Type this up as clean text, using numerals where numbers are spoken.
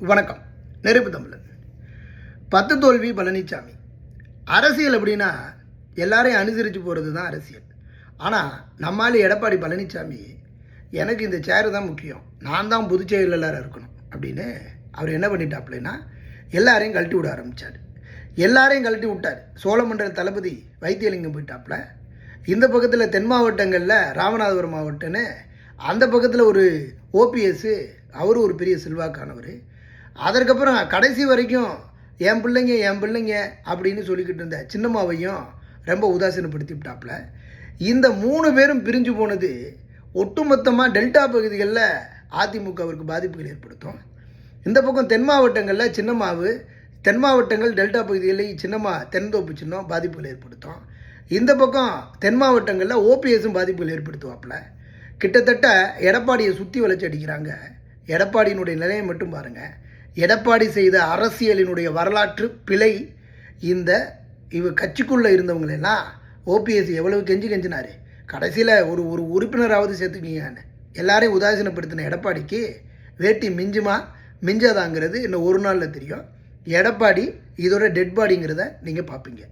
வணக்கம். நெருப்பு தமிழன். 10 தோல்வி பழனிசாமி. அரசியல் அப்படின்னா எல்லாரையும் அனுசரித்து போகிறது தான் அரசியல். ஆனால் நம்மால் எடப்பாடி பழனிசாமி எனக்கு இந்த சேரு தான் முக்கியம், நான் தான் பொதுச் செயலாளராக இருக்கணும் அப்படின்னு அவர் என்ன பண்ணிட்டாப்லன்னா எல்லாரையும் கழட்டி விட ஆரம்பித்தார். எல்லாரையும் கழட்டி விட்டார். சோழமண்டல தளபதி வைத்தியலிங்கம் போயிட்டாப்புல. இந்த பக்கத்தில் தென் மாவட்டங்களில் ராமநாதபுரம் மாவட்டம்னு அந்த பக்கத்தில் ஒரு ஓபிஎஸ், அவரும் ஒரு பெரிய செல்வாக்கானவர். அதற்கப்புறம் கடைசி வரைக்கும் என் பிள்ளைங்க அப்படின்னு சொல்லிக்கிட்டு இருந்த சின்னம்மாவையும் ரொம்ப உதாசீனப்படுத்தி விட்டாப்புல. இந்த 3 பேரும் பிரிஞ்சு போனது ஒட்டுமொத்தமாக டெல்டா பகுதிகளில் அதிமுகவிற்கு பாதிப்புகள் ஏற்படுத்தும். இந்த பக்கம் தென் மாவட்டங்களில் சின்னம்மாவு, தென் மாவட்டங்கள் டெல்டா பகுதிகளில் சின்னம்மா தென்தோப்பு சின்னம் பாதிப்புகள் ஏற்படுத்தும். இந்த பக்கம் தென் மாவட்டங்களில் ஓபிஎஸும் பாதிப்புகள் ஏற்படுத்துவாப்புல. கிட்டத்தட்ட எடப்பாடியை சுற்றி வளைச்சி அடிக்கிறாங்க. எடப்பாடியினுடைய நிலையை மட்டும் பாருங்கள். எடப்பாடி செய்த அரசியலினுடைய வரலாற்று பிழை. இவ கட்சிக்குள்ளே இருந்தவங்களெல்லாம் ஓபிஎஸ் எவ்வளவு கெஞ்சினார், கடைசியில் ஒரு உறுப்பினராவது சேர்த்துக்கிங்கன்னு எல்லாரையும் உதாசீனப்படுத்தின எடப்பாடிக்கு வேட்டி மிஞ்சாதாங்கிறது இன்னும் ஒரு நாளில் தெரியும். எடப்பாடி இதோட டெட் பாடிங்கிறத நீங்கள் பார்ப்பீங்க.